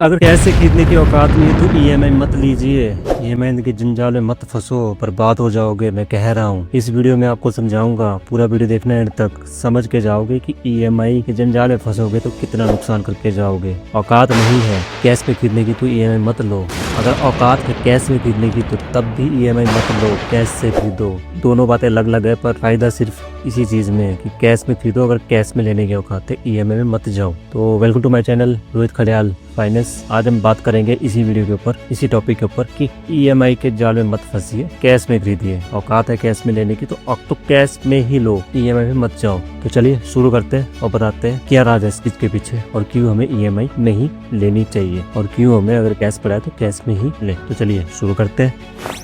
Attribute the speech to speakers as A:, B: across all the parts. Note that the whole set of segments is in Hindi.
A: अगर कैश से खरीदने की औकात नहीं है तो ईएमआई मत लीजिए। ईएमआई के जंजाल में मत फंसो, बर्बाद हो जाओगे। मैं कह रहा हूँ इस वीडियो में आपको समझाऊंगा, पूरा वीडियो देखना एंड तक, समझ के जाओगे कि ईएमआई के जंजाल में फंसोगे तो कितना नुकसान करके जाओगे। औकात नहीं है कैश पे खरीदने की तो ईएमआई मत लो। अगर औकात है कैश में खरीदने की तो तब भी ईएमआई मत लो, कैश से खरीदो। दोनों बातें अलग अलग है पर फायदा सिर्फ इसी चीज में है कि कैश में खरीदो। अगर कैश में लेने की औकात है ईएमआई में मत जाओ। तो welcome to my channel Rohit Khadiyal Finance. आज हम बात करेंगे इसी वीडियो के ऊपर, इसी टॉपिक के ऊपर कि ईएमआई के जाल में मत फंसिए, कैश में खरीदिए। औकात है कैश में लेने की तो अब तो कैश में ही लो, ईएमआई में मत जाओ। तो चलिए शुरू करते हैं और बताते हैं क्या राज है इस चीज के पीछे और क्यों हमें ईएमआई नहीं लेनी चाहिए और क्यों हमें अगर कैश पड़ा है तो कैश में ही ले। तो चलिए शुरू करते हैं।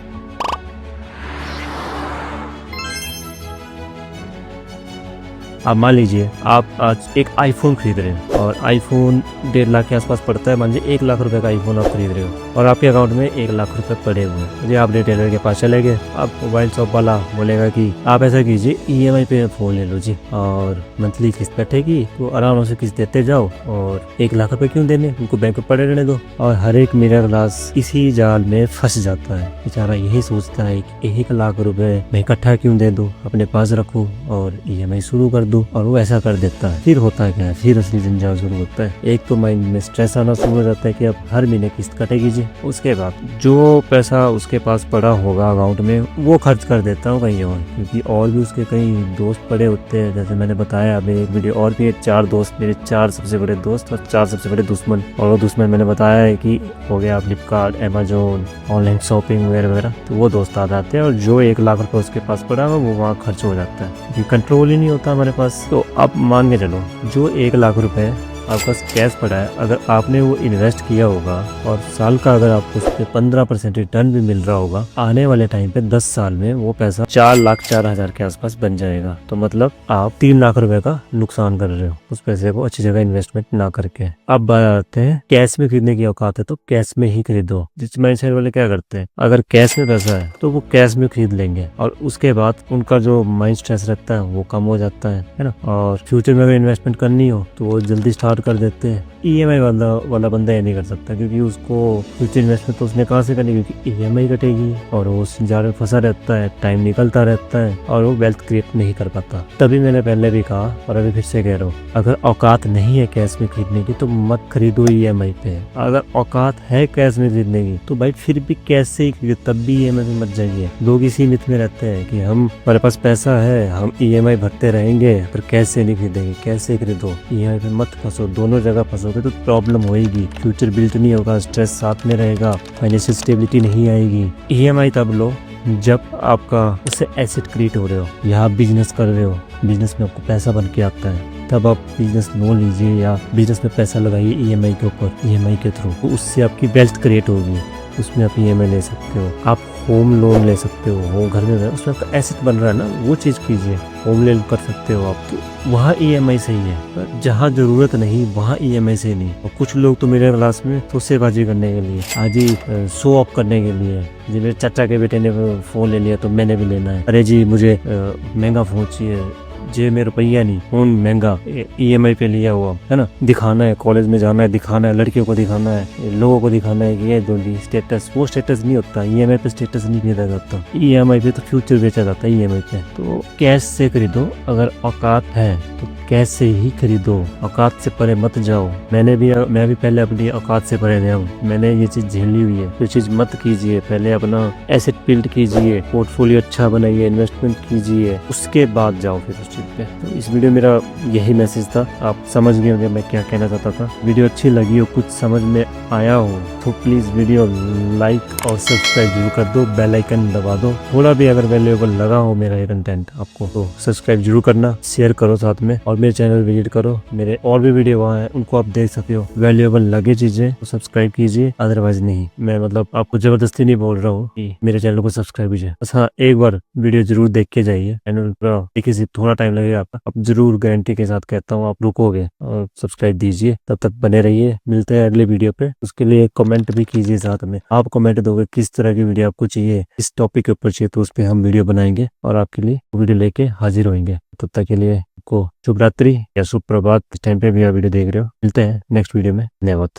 A: आप मान लीजिए आप आज एक आईफोन खरीद रहे हो और आईफोन 1.5 लाख के आसपास पड़ता है। मान लीजिए 1 लाख रुपए का आईफोन आप खरीद रहे हो और आपके अकाउंट में 1 लाख रुपए पड़े हुए हैं। जी आप रिटेलर के पास चले गए, आप मोबाइल शॉप वाला बोलेगा कि आप ऐसा कीजिए ईएमआई पे फोन ले लो जी और मंथली किस्त बैठेगी तो आराम से किस्त देते जाओ और 1 लाख रुपए क्यों देने, उनको बैंक में पड़े रहने दो। और हर एक मिडिल क्लास इसी जाल में फंस जाता है। बेचारा यही सोचता है कि 1 लाख रुपए मैं इकट्ठा क्यों दे दूं, अपने पास रखूं और ईएमआई शुरू कर दूं। और वो ऐसा कर देता है। फिर होता है क्या है, फिर असली जंजाल शुरू होता है। एक तो माइंड में स्ट्रेस आना शुरू हो जाता है कि अब हर महीने किस्त कटेगी जी। उसके बाद जो पैसा उसके पास पड़ा होगा अकाउंट में वो खर्च कर देता हूँ कहीं और, क्योंकि और भी उसके कई दोस्त पड़े होते हैं। जैसे मैंने बताया अभी एक वीडियो और भी है, 4 दोस्त, मेरे 4 सबसे बड़े दोस्त और 4 सबसे बड़े दुश्मन। और वो दुश्मन मैंने बताया है कि हो गया फ्लिपकार्ट, अमेजोन, ऑनलाइन शॉपिंग वगैरह वगैरह। तो वो दोस्त आ जाते हैं और जो 1 लाख रुपए उसके पास पड़ा हुआ वो वहाँ खर्च हो जाता है, कंट्रोल ही नहीं होता हमारे पास। तो आप मान के चलो जो 1 लाख रुपए आपके पास कैश पड़ा है, अगर आपने वो इन्वेस्ट किया होगा और साल का अगर आपको उस पर 15% रिटर्न भी मिल रहा होगा, आने वाले टाइम पे 10 साल में वो पैसा 4,04,000 के आसपास बन जाएगा। तो मतलब आप 3 लाख रुपए का नुकसान कर रहे हो उस पैसे को अच्छी जगह इन्वेस्टमेंट ना करके। अब बात आते हैं कैश में खरीदने की औकात है तो कैश में ही खरीदो। जिस माइंडसेट वाले क्या करते हैं, अगर कैश में पैसा है तो वो कैश में खरीद लेंगे और उसके बाद उनका जो माइंड स्ट्रेस रहता है वो कम हो जाता है ना। और फ्यूचर में अगर इन्वेस्टमेंट करनी हो तो वो जल्दी स्टार्ट कर देते हैं। ईएमआई वाला बंदा ये नहीं कर सकता, क्योंकि उसको फ्यूचर इन्वेस्टमेंट तो उसने कहाँ से करनी, क्योंकि ईएमआई कटेगी और वो उस जाल में फंसा रहता है, टाइम निकलता रहता है और वो वेल्थ क्रिएट नहीं कर पाता। तभी मैंने पहले भी कहा और अभी फिर से कह रहा हूँ, अगर औकात नहीं है कैश में खरीदने की तो मत खरीदो ईएमआई पे। अगर औकात है कैश में खरीदने की तो भाई फिर भी कैश से ही खरीदो, तब भी ईएमआई में मत जाइए। लोग इसी मिथ में रहते हैं कि हमारे पास पैसा है, हम ईएमआई भरते रहेंगे पर कैश से नहीं खरीदेंगे। कैश से खरीदो, ईएमआई पे मत फंसो। दोनों जगह फंसोगे तो प्रॉब्लम होएगी, फ्यूचर बिल्ट नहीं होगा, स्ट्रेस साथ में रहेगा, फाइनेंशियल स्टेबिलिटी नहीं आएगी। ईएमआई तब लो जब आपका उससे एसेट क्रिएट हो रहे हो या आप बिजनेस कर रहे हो, बिजनेस में आपको पैसा बन के आता है, तब आप बिजनेस लोन लीजिए या बिजनेस में पैसा लगाइए ईएमआई के ऊपर, ईएमआई के थ्रू। तो उससे आपकी वेल्थ क्रिएट होगी, उसमें आप ईएमआई ले सकते हो। आप होम लोन ले सकते हो, घर में उसमें आपका एसेट बन रहा है ना, वो चीज़ कीजिए। होम लोन कर सकते हो आप, तो वहाँ ईएमआई सही है। पर जहाँ जरूरत नहीं वहाँ ईएमआई से नहीं। और कुछ लोग तो मेरे क्लास में सोसेबाजी करने के लिए, आज ही शो ऑफ करने के लिए, जी मेरे चाचा के बेटे ने फोन ले लिया तो मैंने भी लेना है, अरे जी मुझे महंगा फोन चाहिए, जे में रुपया नहीं, फोन महंगा ईएमआई पे लिया हुआ है ना, दिखाना है, कॉलेज में जाना है, दिखाना है, लड़कियों को दिखाना है, लोगों को दिखाना है कि ये जो स्टेटस, वो स्टेटस नहीं होता। ईएमआई पे स्टेटस नहीं खरीदा जाता, ईएमआई पे तो फ्यूचर बेचा जाता है ईएमआई पे। तो कैश से खरीदो, अगर औकात है तो कैश से ही खरीदो, औकात से परे मत जाओ। मैं भी पहले अपनी औकात से परे गया हूँ, मैंने ये चीज झेली हुई है। ये चीज मत कीजिए, पहले अपना एसेट बिल्ड कीजिए, पोर्टफोलियो अच्छा बनाइए, इन्वेस्टमेंट कीजिए, उसके बाद जाओ फिर उस चीज पे। तो इस वीडियो मेरा यही मैसेज था, आप समझ गए होंगे मैं क्या कहना चाहता था। वीडियो अच्छी लगी हो, कुछ समझ में आया हो तो प्लीज वीडियो लाइक और सब्सक्राइब जरूर कर दो, बेल आइकन दबा दो। थोड़ा भी अगर वैल्यूएबल लगा हो मेरा ये कंटेंट आपको तो सब्सक्राइब जरूर करना, शेयर करो साथ में, और मेरे चैनल विजिट करो, मेरे और भी वीडियो वहाँ है उनको आप देख सकते हो। वैल्यूएबल लगे चीजें तो सब्सक्राइब कीजिए, अदरवाइज नहीं। मैं मतलब आपको जबरदस्ती नहीं बोल रहा हूँ कि मेरे चैनल को सब्सक्राइब कीजिए, बस हाँ एक बार वीडियो जरूर देख के जाइए। चैनल देखिए सिर्फ थोड़ा टाइम लगेगा आपका, अब जरूर गारंटी के साथ कहता हूँ आप रुकोगे और सब्सक्राइब दीजिए। तब तक बने रहिए, मिलते हैं अगले वीडियो पे। उसके लिए कमेंट भी कीजिए साथ में, आप कमेंट दोगे किस तरह की वीडियो आपको चाहिए, इस टॉपिक के ऊपर चाहिए, तो उस पर हम वीडियो बनाएंगे और आपके लिए वीडियो लेके हाजिर होंगे। तब तक के लिए आपको शुभ रात्रि या शुभ प्रभात, इस टाइम पे भी आप वीडियो देख रहे हो। मिलते हैं नेक्स्ट वीडियो में। धन्यवाद।